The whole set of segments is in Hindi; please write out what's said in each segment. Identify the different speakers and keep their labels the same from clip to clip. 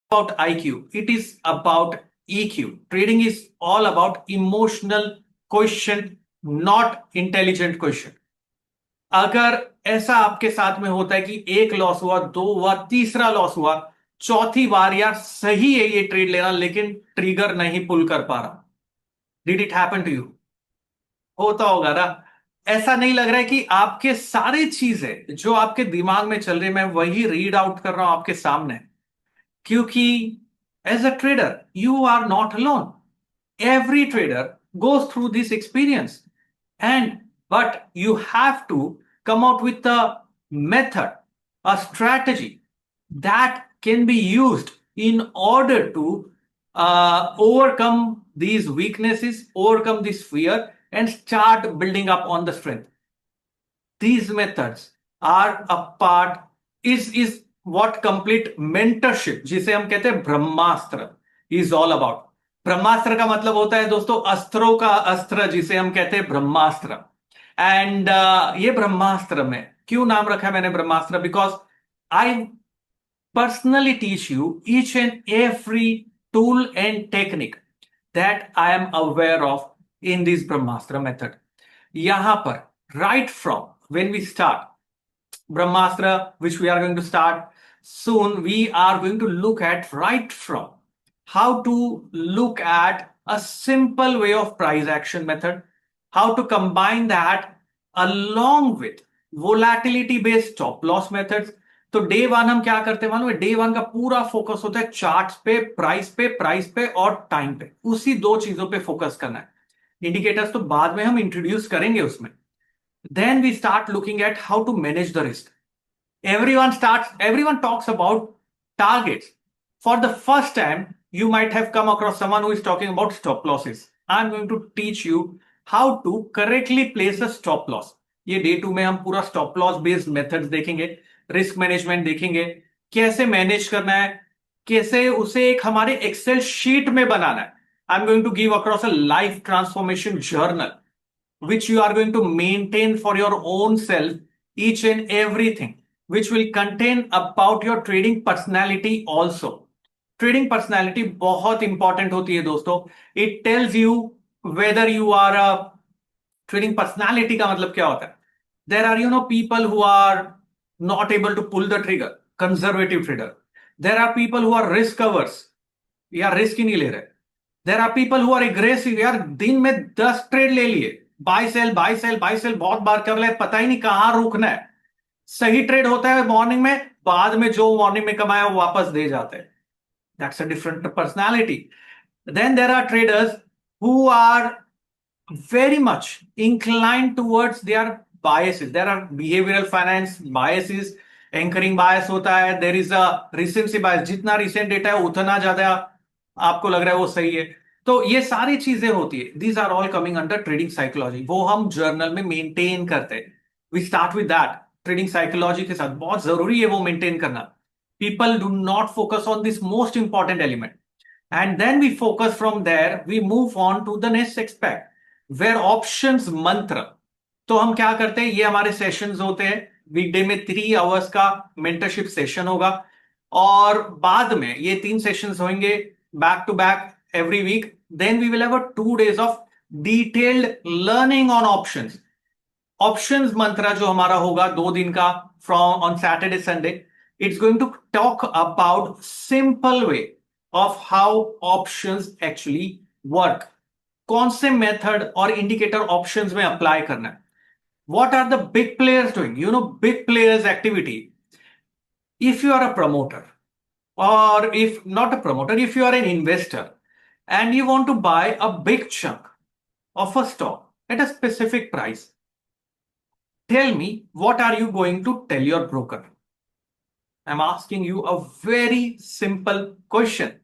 Speaker 1: about IQ, it is about EQ. Trading is all about emotional question, not intelligent question. अगर ऐसा आपके साथ में होता है कि एक लॉस हुआ, दो हुआ, तीसरा लॉस हुआ, चौथी बार यार सही है ये ट्रेड लेना लेकिन ट्रिगर नहीं पुल कर पा रहा, did it happen to you? होता होगा ना? ऐसा नहीं लग रहा है कि आपके सारे चीजें जो आपके दिमाग में चल रही है मैं वही रीड आउट कर रहा हूं आपके सामने? क्योंकि as a trader you are not alone. Every trader goes through this experience, and but you have to come out with a method, a strategy that can be used in order to overcome these weaknesses, overcome this fear, and start building up on the strength. These methods are a part, is what complete mentorship, जिसे हम कहते हैं ब्रह्मास्त्र, is all about. ब्रह्मास्त्र का मतलब होता है दोस्तों अस्त्रों का अस्त्र, जिसे हम कहते हैं ब्रह्मास्त्र. एंड ये ब्रह्मास्त्र में क्यों नाम रखा है मैंने Brahmastra? Because I personally teach you each and every tool and technique that I am aware of in this Brahmastra method. यहां पर right from when we start Brahmastra, which we are going to start soon, we are going to look at right from how to look at a simple way of price action method, how to combine that along with volatility based stop loss methods. तो डे वन हम क्या करते हैं मालूम है? डे वन का पूरा फोकस होता है चार्ट्स पे, प्राइस पे और टाइम पे. उसी दो चीजों पे फोकस करना है. इंडिकेटर्स तो बाद में हम इंट्रोड्यूस करेंगे उसमें. Then we start looking at how to manage the risk. Everyone talks about targets. For the first time, you might have come across someone who is talking about stop losses. I'm going to teach you how to correctly place a stop loss. ये डे टू में हम पूरा स्टॉप लॉस बेस्ड मेथड्स देखेंगे, रिस्क मैनेजमेंट देखेंगे, कैसे मैनेज करना है, कैसे उसे एक हमारे एक्सेल शीट में बनाना है. I am going to give across a life transformation journal which you are going to maintain for your own self, each and everything, which will contain about your trading personality also. Trading personality बहुत इंपॉर्टेंट होती है दोस्तों. It tells you whether you are a trading personality. का मतलब क्या होता है? There are people who are not able to pull the trigger, conservative trader. There are people who are risk averse, या रिस्क ही नहीं ले रहे. There are people who are aggressive, यार दिन में 10 ट्रेड ले लिए, buy sell buy sell buy cell बहुत बार कर ले, पता ही नहीं कहां रुकना है. सही ट्रेड होता है मॉर्निंग में, बाद में जो मॉर्निंग में कमाया वो वापस दे जाते हैं. That's a different personality. Then there are traders who are very much inclined towards their biases. There are behavioral finance biases, anchoring bias होता है, देर इज अ रिसेंसी बायस. जितना रिसेंट डेटा है उतना ज्यादा आपको लग रहा है वो सही है. तो ये सारी चीजें होती है. These are all coming under trading psychology. वो हम जर्नल में मेंटेन करते हैं. We start with that. Trading psychology के साथ बहुत जरूरी है वो मेंटेन करना. People do not focus on this most important element. And then we focus from there, we move on to the next aspect where options Mantra. तो हम क्या करते हैं, ये हमारे सेशंस होते हैं. वीकडे में 3 आवर्स का मेंटरशिप सेशन होगा, और बाद में ये 3 सेशंस होंगे back to back every week. Then we will have 2 days of detailed learning on options. Options Mantra जो हमारा होगा 2 दिन का, from on Saturday Sunday, it's going to talk about simple way of how options actually work. कौन से मेथड और इंडिकेटर ऑप्शंस में अप्लाई करना है. What are the big players doing? Big players activity. If you are a promoter, or if not a promoter, if you are an investor and you want to buy a big chunk of a stock at a specific price, tell me, what are you going to tell your broker? I'm asking you a very simple question.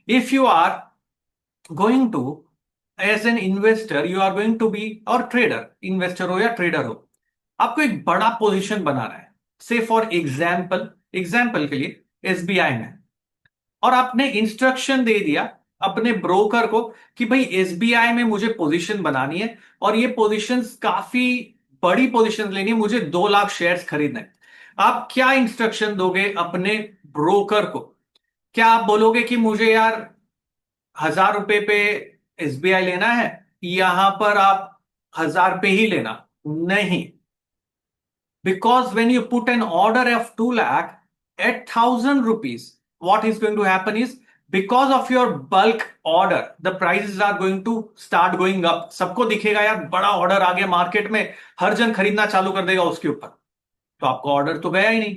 Speaker 1: If you are going to, as an investor, you are going to be, और ट्रेडर, इन्वेस्टर हो या ट्रेडर हो, आपको एक बड़ा पोजीशन बनाना है. से फॉर एग्जाम्पल के लिए एसबीआई में, और आपने इंस्ट्रक्शन दे दिया अपने ब्रोकर को कि भाई एसबीआई में मुझे पोजीशन बनानी है, और ये पोजीशन काफी बड़ी पोजीशन लेनी है, मुझे 2 लाख शेयर्स खरीदना है. आप क्या इंस्ट्रक्शन दोगे अपने ब्रोकर को? क्या आप बोलोगे कि मुझे यार 1,000 रुपए पे एसबीआई लेना है, यहां पर आप 1,000 पे ही लेना? नहीं, because when you put an order of 2 lakh at 1,000 rupees, what is going to happen is, because of your bulk order, the prices are going to start going up. सबको दिखेगा यार बड़ा ऑर्डर आ गया मार्केट में, हर जन खरीदना चालू कर देगा उसके ऊपर, तो आपको ऑर्डर तो गया ही नहीं।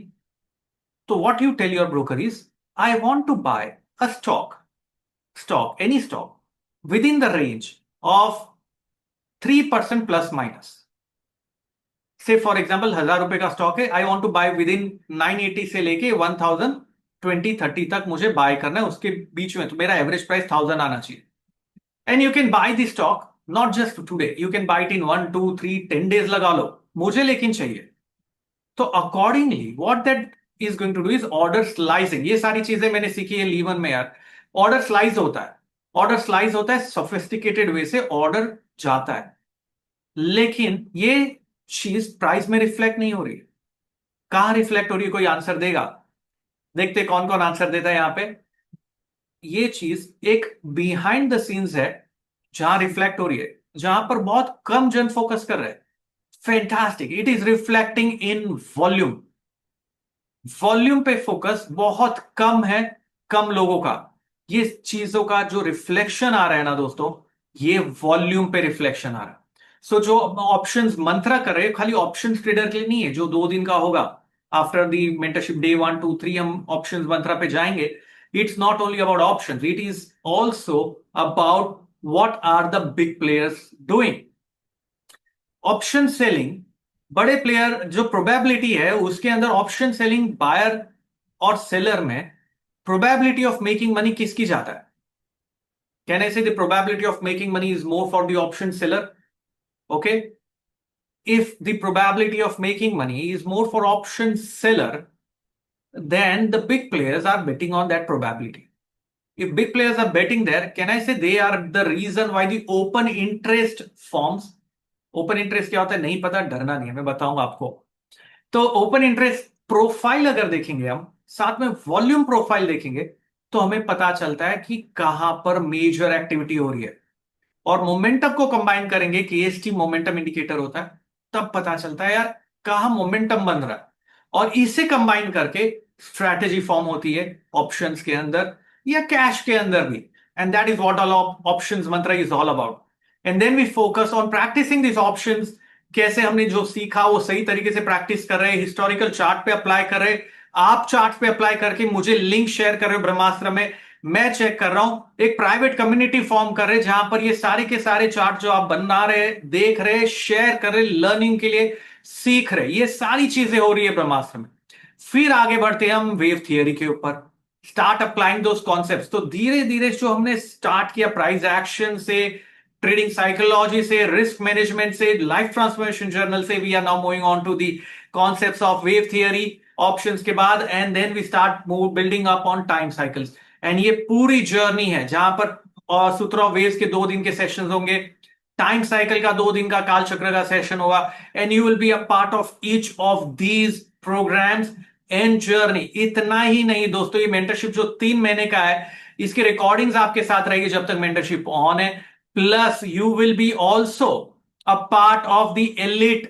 Speaker 1: तो what you tell your broker is, I want to buy a any stock within the range of 3% plus minus. से फॉर एग्जाम्पल 1,000 रुपए का स्टॉक है, I want to buy within 980 से लेके 1,020-30 तक मुझे बाय करना है, उसके बीच में तो मेरा एवरेज प्राइस 1,000 आना चाहिए। And you can buy this stock not just today, you can buy it in 1, 2, 3, 10 days लगा लो, मुझे लेकिन चाहिए। तो accordingly what that is going to do is order slicing. ये सारी चीजें मैंने सीखी है लीवन में यार। ऑर्डर स्लाइस होता है, ऑर्डर स्लाइस होता है, सोफिस्टिकेटेड वे से ऑर्डर जाता है, लेकिन ये चीज प्राइस में रिफ्लेक्ट नहीं हो रही। कहां रिफ्लेक्ट हो रही है, कोई आंसर देगा? देखते कौन कौन आंसर देता है यहां पे। ये चीज एक बिहाइंड द सीन्स है जहां रिफ्लेक्ट हो रही है, जहां पर बहुत कम जन फोकस कर रहे हैं। Fantastic, it is reflecting in volume. Volume पे फोकस बहुत कम है, कम लोगों का। ये चीजों का जो रिफ्लेक्शन आ रहा है ना दोस्तों, ये वॉल्यूम पे रिफ्लेक्शन आ रहा है। सो जो ऑप्शंस मंत्रा कर रहे हैं, खाली ऑप्शंस ट्रेडर के लिए नहीं है, जो 2 दिन का होगा आफ्टर दी मेंटरशिप डे 1, 2, 3 हम ऑप्शंस मंत्रा पे जाएंगे। It's not only about options, it is also about what are the big players doing. Option selling, बड़े प्लेयर जो प्रोबेबिलिटी है उसके अंदर ऑप्शन सेलिंग बायर और सेलर में प्रोबेबिलिटी ऑफ मेकिंग मनी किसकी जाता है? Can I say the probability of making money is more for the option seller? Okay, if the probability of making money is more for option seller, then the big players are betting on that probability. If big players are betting there, can I say they are the reason why the open interest forms? Open interest क्या होता है नहीं पता, डरना नहीं है, मैं बताऊंगा आपको। तो ओपन इंटरेस्ट प्रोफाइल अगर देखेंगे हम, साथ में वॉल्यूम प्रोफाइल देखेंगे, तो हमें पता चलता है कि कहां पर मेजर एक्टिविटी हो रही है। और मोमेंटम को कंबाइन करेंगे, केएसटी मोमेंटम इंडिकेटर होता है, तब पता चलता है यार कहां मोमेंटम बन रहा है। और इसे कंबाइन करके स्ट्रैटेजी फॉर्म होती है ऑप्शंस के अंदर या कैश के अंदर भी। And that is what all options mantra is all about. And then we focus on practising this options. कैसे हमने जो सीखा वो सही तरीके से प्रैक्टिस कर रहे हैं, हिस्टोरिकल चार्ट पे अप्लाई कर रहे हैं, आप चार्ट पे अप्लाई करके मुझे लिंक शेयर कर रहे हो ब्रह्मास्त्र में, मैं चेक कर रहा हूं। एक प्राइवेट कम्युनिटी फॉर्म कर रहे जहां पर ये सारे के सारे चार्ट जो आप बना रहे, देख रहे, शेयर कर रहे, लर्निंग के लिए सीख रहे, ये सारी चीजें हो रही है ब्रह्मास्त्र में। फिर आगे बढ़ते हैं हम वेव थियरी के ऊपर, स्टार्ट अप्लाइंग दोस कॉन्सेप्ट्स। तो धीरे धीरे जो हमने स्टार्ट किया प्राइस एक्शन से, ट्रेडिंग साइकोलॉजी से, रिस्क मैनेजमेंट से, लाइफ ट्रांसफॉर्मेशन जर्नल से, we are now moving on to the concepts of wave theory options के बाद, and then we start building up on time cycles. And ये पूरी जर्नी है जहां पर सूत्र ऑफ वेव्स के 2 दिन के सेशंस होंगे, टाइम साइकिल का 2 दिन का काल चक्र का सेशन होगा, and you will be a part of each of these programs and journey. इतना ही नहीं दोस्तों, ये मेंटरशिप जो 3 महीने का है, इसकी रिकॉर्डिंग्स आपके साथ रहेगी जब तक मेंटरशिप ऑन है। Plus you will B also a part of the elite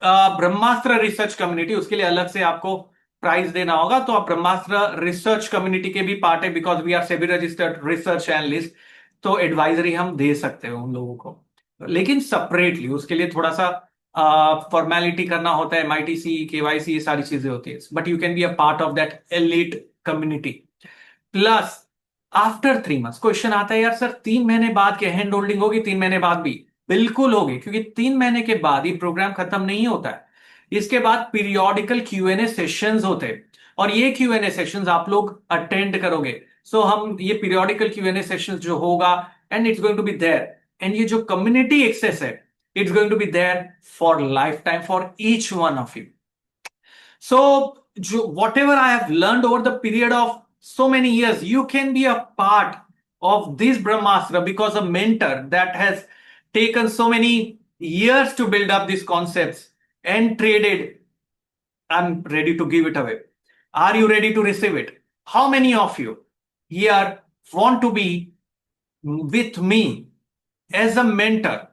Speaker 1: Brahmastra research community. उसके लिए अलग से आपको प्राइस देना होगा, तो आप ब्रह्मास्त्र रिसर्च कम्युनिटी के भी पार्ट है, because we are SEBI registered research analyst. तो एडवाइजरी हम दे सकते हैं उन लोगों को, लेकिन सेपरेटली उसके लिए थोड़ा सा फॉर्मेलिटी करना होता है, MITC KYC ये सारी चीजें होती है, but you can be a part of that elite community. Plus after 3 months question आता है यार सर 3 महीने बाद क्या हैंड होल्डिंग होगी? 3 महीने बाद भी बिल्कुल होगी, क्योंकि 3 महीने के बाद ये प्रोग्राम खत्म नहीं होता है। इसके बाद पीरियोडिकल Q&A सेशंस होते हैं, और ये Q&A सेशंस आप लोग अटेंड करोगे। सो हम ये पीरियोडिकल Q&A सेशंस जो होगा, and it's going to be there, and ये जो कम्युनिटी एक्सेस है, it's going to be there for lifetime for each one of you. So, whatever I have learned over the period of so many years, you can be a part of this Brahmastra because a mentor that has taken so many years to build up these concepts and traded. I'm ready to give it away. Are you ready to receive it? How many of you here want to be with me as a mentor